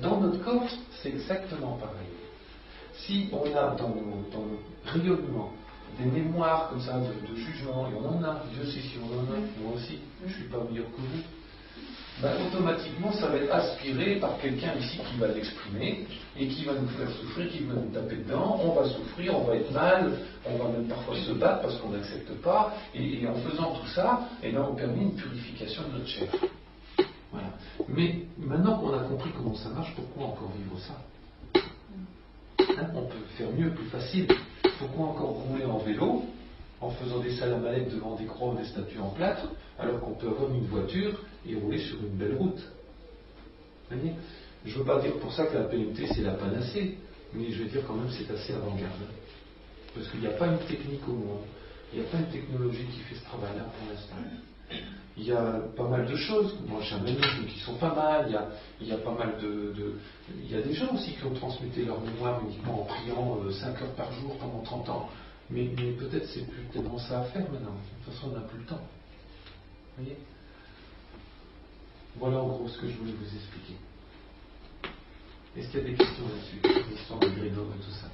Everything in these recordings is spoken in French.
Dans notre corps, c'est exactement pareil. Si on a dans nos rayonnements des mémoires comme ça de jugement, et on en a, Dieu sait si on en a, moi aussi, je ne suis pas meilleur que vous, automatiquement ça va être aspiré par quelqu'un ici qui va l'exprimer et qui va nous faire souffrir, qui va nous taper dedans, on va souffrir, on va être mal, on va même parfois se battre parce qu'on n'accepte pas, et en faisant tout ça, on permet une purification de notre chair. Voilà. Mais maintenant qu'on a compris comment ça marche, pourquoi encore vivre ça? On peut faire mieux, plus facile. Pourquoi encore rouler en vélo en faisant des salamalettes devant des croix ou des statues en plâtre, alors qu'on peut avoir une voiture et rouler sur une belle route? Vous voyez? Je ne veux pas dire pour ça que la PMT c'est la panacée, mais je veux dire quand même c'est assez avant-garde. Parce qu'il n'y a pas une technique au monde, il n'y a pas une technologie qui fait ce travail-là pour l'instant. Il y a pas mal de choses, moi j'ai un ami qui sont pas mal, il y a pas mal il y a des gens aussi qui ont transmis leur mémoire uniquement en priant 5 heures par jour pendant 30 ans. Mais peut-être c'est plus tellement ça à faire maintenant. De toute façon, on n'a plus le temps. Vous voyez? Voilà en gros ce que je voulais vous expliquer. Est-ce qu'il y a des questions là-dessus? L'histoire de Grégor et tout ça.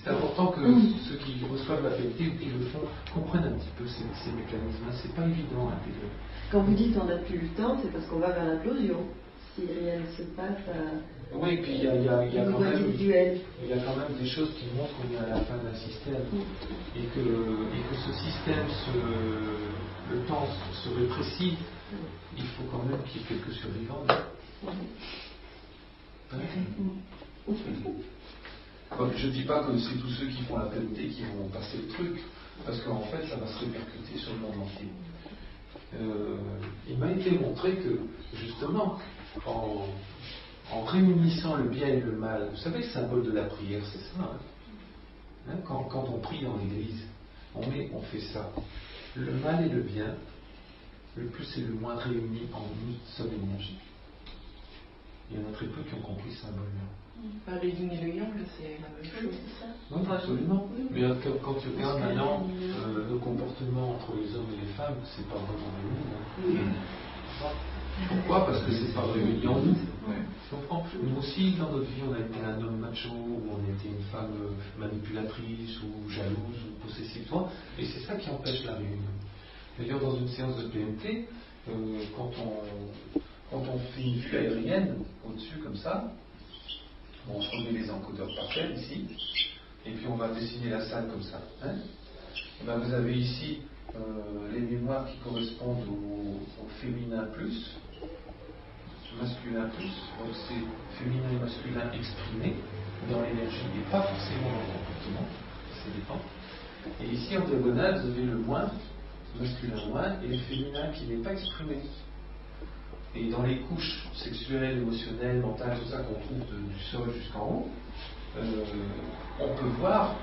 C'est important que ceux qui reçoivent la PMT ou qui le font comprennent un petit peu ces mécanismes-là. C'est pas évident à intégrer. Quand vous dites on n'a plus le temps, c'est parce qu'on va vers l'implosion. Si rien ne se passe oui, et puis il y a quand même des choses qui montrent qu'on est à la fin d'un système et que ce système, le temps se rétrécit. Il faut quand même qu'il y ait quelques survivants. Je ne dis pas que c'est tous ceux qui font la PMT qui vont passer le truc, parce qu'en fait ça va se répercuter sur le monde entier. Il m'a été montré que justement en réunissant le bien et le mal, vous savez le symbole de la prière c'est ça, quand on prie dans l'église, on fait ça, le mal et le bien, le plus et le moins réunis en une seule énergie. Il y en a très peu qui ont compris ce symbole-là. Le yin et le yang, c'est la même chose. Oui, absolument. Mais quand tu regardes maintenant le comportement entre les hommes et les femmes, c'est pas vraiment réuni. Pourquoi? Parce que c'est pas réuni en nous. Tu comprends? Nous aussi, dans notre vie, on a été un homme macho, ou on a été une femme manipulatrice, ou jalouse, ou possessive, et c'est ça qui empêche la réunion. D'ailleurs, dans une séance de PMT, quand on fait une vue aérienne au-dessus comme ça, on se remet les encodeurs par terre ici, et puis on va dessiner la salle comme ça. Et ben vous avez ici les mémoires qui correspondent au féminin plus, masculin plus, donc c'est féminin et masculin exprimé dans l'énergie et pas forcément dans le comportement, ça dépend. Et ici en diagonale, vous avez le moins, masculin moins, et le féminin qui n'est pas exprimé. Et dans les couches sexuelles, émotionnelles, mentales, tout ça qu'on trouve du sol jusqu'en haut, on peut voir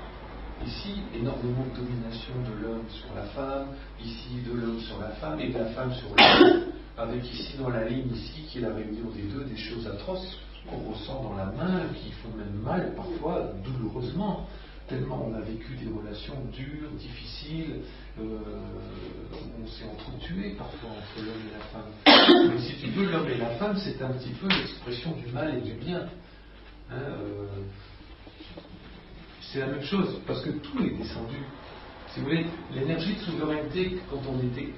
ici énormément de domination de l'homme sur la femme, ici de l'homme sur la femme et de la femme sur l'homme, avec ici dans la ligne ici qui est la réunion des deux, des choses atroces qu'on ressent dans la main, qui font même mal parfois, douloureusement, tellement on a vécu des relations dures, difficiles, on s'est entretués parfois entre l'homme et la femme. Mais si tu veux, l'homme et la femme, c'est un petit peu l'expression du mal et du bien. C'est la même chose, parce que tout est descendu. Si vous voulez, l'énergie de souveraineté, quand on était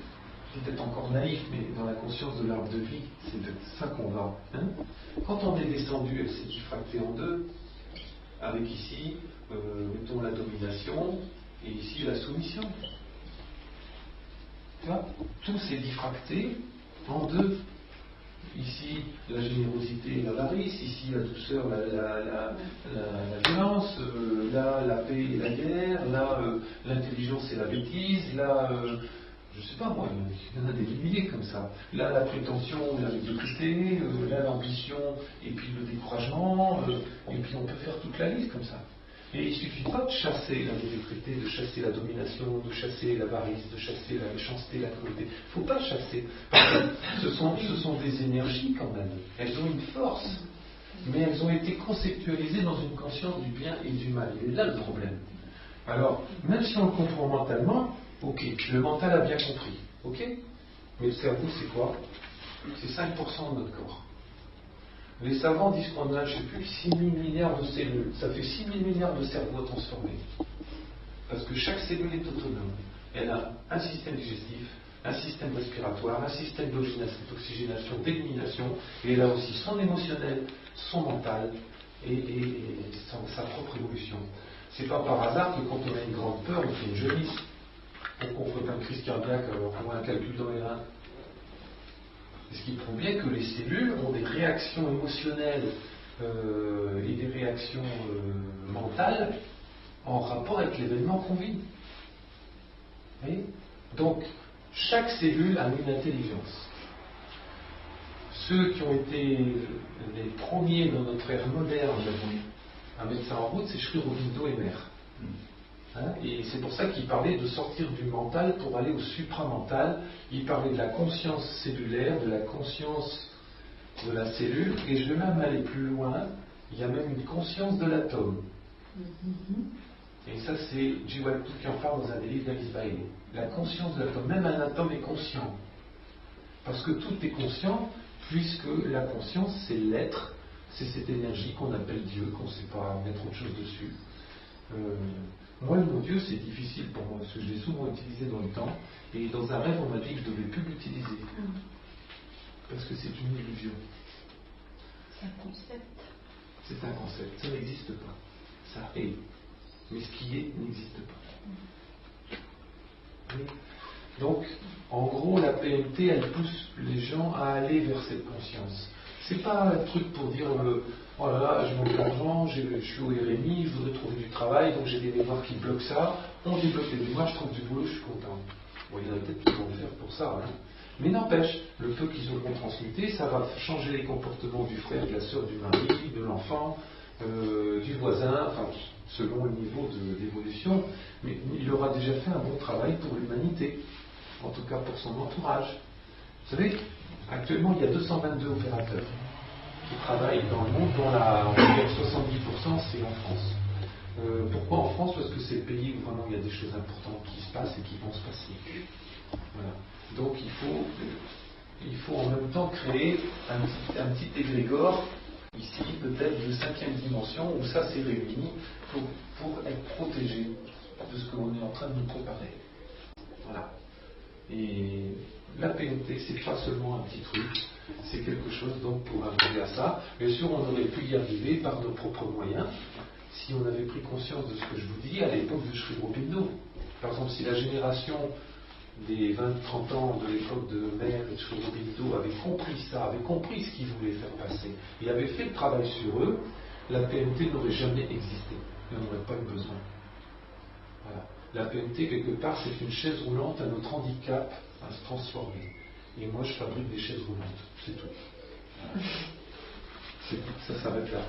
peut-être encore naïf, mais dans la conscience de l'arbre de vie, c'est de ça qu'on va. Quand on est descendu, elle s'est diffractée en deux, avec ici, mettons la domination, et ici la soumission. Tu vois, tout s'est diffracté en deux. Ici, la générosité et l'avarice, ici, la douceur, la violence, là, la paix et la guerre, là, l'intelligence et la bêtise, là, je sais pas moi, il y en a des milliers comme ça. Là, la prétention et la médiocrité, là, l'ambition et puis le découragement, et puis on peut faire toute la liste comme ça. Et il ne suffit pas de chasser la médiocrité, de chasser la domination, de chasser l'avarice, de chasser la méchanceté, la cruauté. Il ne faut pas chasser. Ce sont des énergies quand même. Elles ont une force. Mais elles ont été conceptualisées dans une conscience du bien et du mal. Et là le problème. Alors, même si on le comprend mentalement, ok, le mental a bien compris. Ok. Mais le cerveau, c'est quoi? C'est 5% de notre corps. Les savants disent qu'on a, je ne sais plus, 6 000 milliards de cellules. Ça fait 6 000 milliards de cerveaux transformés. Parce que chaque cellule est autonome. Elle a un système digestif, un système respiratoire, un système d'oxygénation, d'élimination, et elle a aussi son émotionnel, son mental et sa propre évolution. C'est pas par hasard que quand on a une grande peur, on fait une jaunisse, on confronte un crise cardiaque alors qu'on a un calcul dans les reins. Ce qui prouve bien que les cellules ont des réactions émotionnelles et des réactions mentales en rapport avec l'événement qu'on vit. Et donc, chaque cellule a une intelligence. Ceux qui ont été les premiers dans notre ère moderne à mettre ça en route, c'est Sri-Aurobindo et Mer. Hein, et c'est pour ça qu'il parlait de sortir du mental pour aller au supramental. Il parlait de la conscience cellulaire, de la conscience de la cellule, et je vais même aller plus loin, il y a même une conscience de l'atome. Et ça, c'est Jiwalpur qui en parle dans un des livres d'Alice Bailey. La conscience de l'atome, même un atome est conscient. Parce que tout est conscient, puisque la conscience, c'est l'être, c'est cette énergie qu'on appelle Dieu, qu'on ne sait pas mettre autre chose dessus. Moi, le mot Dieu, c'est difficile pour moi, parce que je l'ai souvent utilisé dans le temps, et dans un rêve, on m'a dit que je ne devais plus l'utiliser. Parce que c'est une illusion. C'est un concept. C'est un concept, ça n'existe pas. Ça est. Mais ce qui est n'existe pas. Oui. Donc, en gros, la PMT, elle pousse les gens à aller vers cette conscience. C'est pas un truc pour dire oh là là, j'ai manque d'argent, je suis au RMI, je voudrais trouver du travail, donc j'ai des mémoires qui bloquent ça. On débloque les mémoires, je trouve du boulot, je suis content. Bon, il y en a peut-être qui vont le faire pour ça. Hein. Mais n'empêche, le peu qu'ils auront transmuté, ça va changer les comportements du frère, de la sœur, du mari, de l'enfant, du voisin, enfin, selon le niveau d'évolution. Mais il aura déjà fait un bon travail pour l'humanité, en tout cas pour son entourage. Vous savez, actuellement, il y a 222 opérateurs qui travaillent dans le monde, dont on va dire 70% c'est en France. Pourquoi en France? Parce que c'est le pays où vraiment il y a des choses importantes qui se passent et qui vont se passer. Voilà. Donc il faut en même temps créer un petit égrégore, ici peut-être de 5e dimension, où ça s'est réuni pour être protégé de ce que l'on est en train de nous préparer. Voilà. Et la PMT, c'est pas seulement un petit truc, c'est quelque chose donc pour arriver à ça. Bien sûr, on aurait pu y arriver par nos propres moyens, si on avait pris conscience de ce que je vous dis à l'époque de Sri-Aurobindo. Par exemple, si la génération des 20-30 ans de l'époque de Mer et de Sri-Aurobindo avait compris ça, avait compris ce qu'ils voulaient faire passer, et avait fait le travail sur eux, la PMT n'aurait jamais existé. Il n'y en aurait pas eu besoin. Voilà. La PMT, quelque part, c'est une chaise roulante à notre handicap à se transformer. Et moi, je fabrique des chaises roulantes. C'est tout. C'est tout. Ça s'arrête là.